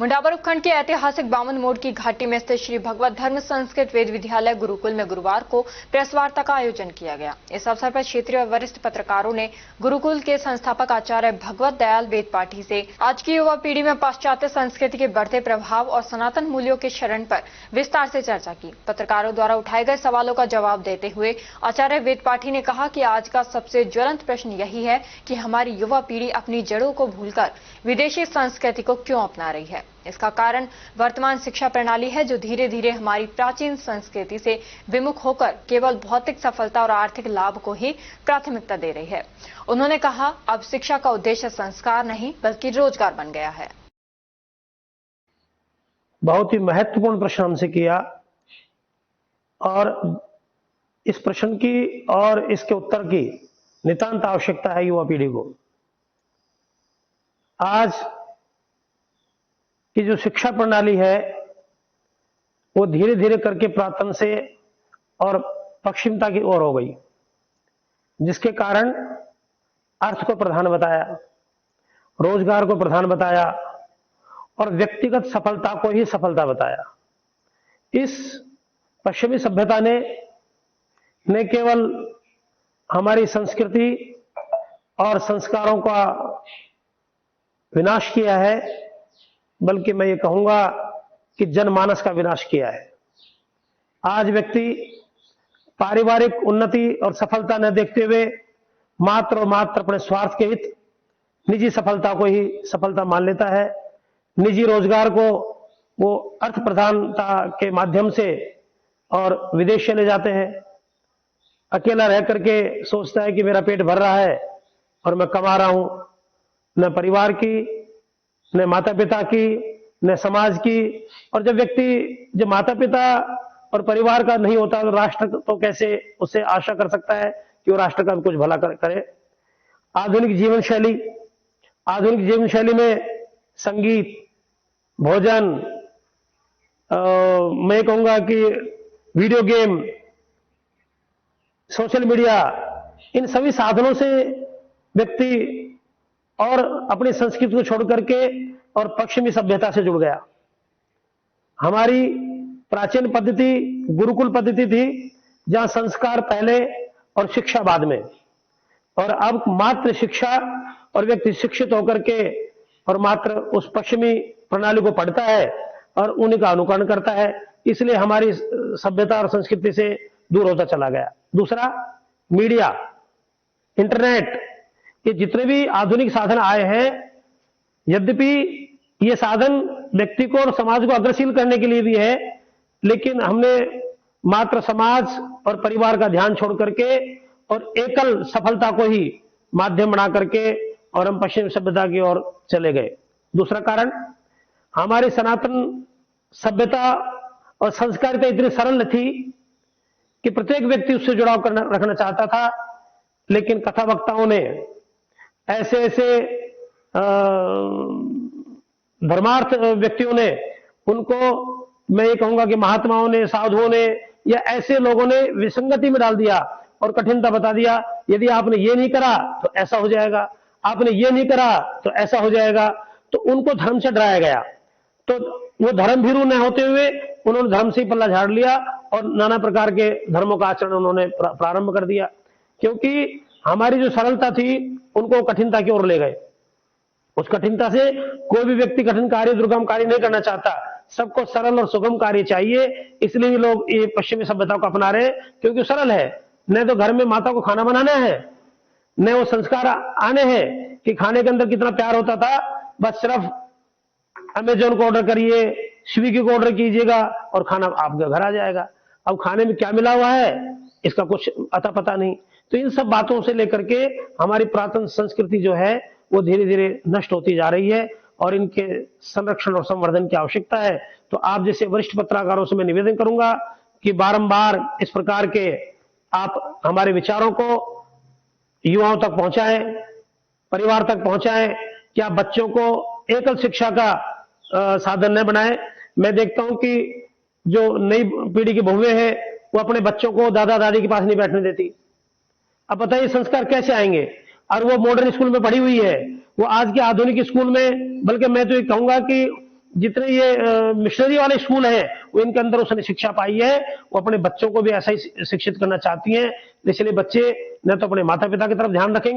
मुंडाबर उपखंड के ऐतिहासिक बामन मोड़ की घाटी में स्थित श्री भगवत धर्म संस्कृत वेद विद्यालय गुरुकुल में गुरुवार को प्रेस वार्ता का आयोजन किया गया। इस अवसर पर क्षेत्रीय और वरिष्ठ पत्रकारों ने गुरुकुल के संस्थापक आचार्य भगवत दयाल वेदपाठी से आज की युवा पीढ़ी में पाश्चात्य संस्कृति के बढ़ते प्रभाव और सनातन मूल्यों के क्षरण पर विस्तार से चर्चा की। पत्रकारों द्वारा उठाए गए सवालों का जवाब देते हुए आचार्य वेदपाठी ने कहा कि आज का सबसे ज्वलंत प्रश्न यही है कि हमारी युवा पीढ़ी अपनी जड़ों को भूलकर विदेशी संस्कृति को क्यों अपना रही है। इसका कारण वर्तमान शिक्षा प्रणाली है, जो धीरे धीरे हमारी प्राचीन संस्कृति से विमुख होकर केवल भौतिक सफलता और आर्थिक लाभ को ही प्राथमिकता दे रही है। उन्होंने कहा, अब शिक्षा का उद्देश्य संस्कार नहीं बल्कि रोजगार बन गया है। बहुत ही महत्वपूर्ण प्रश्न हमसे किया और इस प्रश्न की और इसके उत्तर की नितांत आवश्यकता है युवा पीढ़ी को। आज की जो शिक्षा प्रणाली है वो धीरे धीरे करके पुरातन से और पश्चिमता की ओर हो गई, जिसके कारण अर्थ को प्रधान बताया, रोजगार को प्रधान बताया और व्यक्तिगत सफलता को ही सफलता बताया। इस पश्चिमी सभ्यता ने न केवल हमारी संस्कृति और संस्कारों का विनाश किया है, बल्कि मैं ये कहूंगा कि जनमानस का विनाश किया है। आज व्यक्ति पारिवारिक उन्नति और सफलता न देखते हुए मात्र और मात्र अपने स्वार्थ के हित, निजी सफलता को ही सफलता मान लेता है। निजी रोजगार को वो अर्थ प्रधानता के माध्यम से और विदेश चले जाते हैं। अकेला रह करके सोचता है कि मेरा पेट भर रहा है और मैं कमा रहा हूं। न परिवार की, न माता पिता की, न समाज की। और जब व्यक्ति माता पिता और परिवार का नहीं होता तो राष्ट्र तो कैसे उससे आशा कर सकता है कि वो राष्ट्र का कुछ भला करे। आधुनिक जीवन शैली में संगीत, भोजन, मैं कहूंगा कि वीडियो गेम, सोशल मीडिया, इन सभी साधनों से व्यक्ति और अपनी संस्कृति को छोड़ करके और पश्चिमी सभ्यता से जुड़ गया। हमारी प्राचीन पद्धति गुरुकुल पद्धति थी, जहां संस्कार पहले और शिक्षा बाद में, और अब मात्र शिक्षा और व्यक्ति शिक्षित होकर के और मात्र उस पश्चिमी प्रणाली को पढ़ता है और उन्हीं का अनुकरण करता है। इसलिए हमारी सभ्यता और संस्कृति से दूर होता चला गया। दूसरा, मीडिया, इंटरनेट, ये जितने भी आधुनिक साधन आए हैं, यद्यपि ये साधन व्यक्ति को और समाज को अग्रशील करने के लिए भी है, लेकिन हमने मात्र समाज और परिवार का ध्यान छोड़ करके और एकल सफलता को ही माध्यम बना करके और हम पश्चिमी सभ्यता की ओर चले गए। दूसरा कारण, हमारी सनातन सभ्यता और संस्कारिता इतनी सरल थी कि प्रत्येक व्यक्ति उससे जुड़ाव रखना चाहता था, लेकिन कथा वक्ताओं ने ऐसे धर्मार्थ व्यक्तियों ने, उनको मैं ये कहूंगा कि महात्माओं ने, साधुओं ने या ऐसे लोगों ने विसंगति में डाल दिया और कठिनता बता दिया। यदि आपने ये नहीं करा तो ऐसा हो जाएगा, आपने ये नहीं करा तो ऐसा हो जाएगा। तो उनको धर्म से डराया गया, तो वो धर्म भीरू न होते हुए उन्होंने धर्म से ही पल्ला झाड़ लिया और नाना प्रकार के धर्मों का आचरण उन्होंने प्रारंभ कर दिया। क्योंकि हमारी जो सरलता थी उनको कठिनता की ओर ले गए। उस कठिनता से कोई भी व्यक्ति कठिन कार्य, दुर्गम कार्य नहीं करना चाहता, सबको सरल और सुगम कार्य चाहिए। इसलिए लोग ये पश्चिमी सभ्यता को अपना रहे, क्योंकि सरल है। न तो घर में माता को खाना बनाना है, न वो संस्कार आने हैं कि खाने के अंदर कितना प्यार होता था। बस सिर्फ अमेजोन को ऑर्डर करिए, स्विगी को ऑर्डर कीजिएगा और खाना आपके घर आ जाएगा। अब खाने में क्या मिला हुआ है इसका कुछ अता पता नहीं। तो इन सब बातों से लेकर के हमारी पुरातन संस्कृति जो है वो धीरे धीरे नष्ट होती जा रही है और इनके संरक्षण और संवर्धन की आवश्यकता है। तो आप जैसे वरिष्ठ पत्रकारों से मैं निवेदन करूंगा कि बारंबार इस प्रकार के आप हमारे विचारों को युवाओं तक पहुंचाएं, परिवार तक पहुंचाएं, कि आप बच्चों को एकल शिक्षा का साधन न बनाएं। मैं देखता हूं कि जो नई पीढ़ी की बहुएं हैं वो अपने बच्चों को दादा दादी के पास नहीं बैठने देती। अब बताइए संस्कार कैसे आएंगे? और वो मॉडर्न स्कूल में पढ़ी हुई है, वो आज के आधुनिक स्कूल में, बल्कि मैं तो ये कहूंगा कि जितने ये मिशनरी वाले स्कूल हैं वो इनके अंदर उसने शिक्षा पाई है, वो अपने बच्चों को भी ऐसा ही शिक्षित करना चाहती हैं। इसलिए बच्चे न तो अपने माता पिता की तरफ ध्यान रखेंगे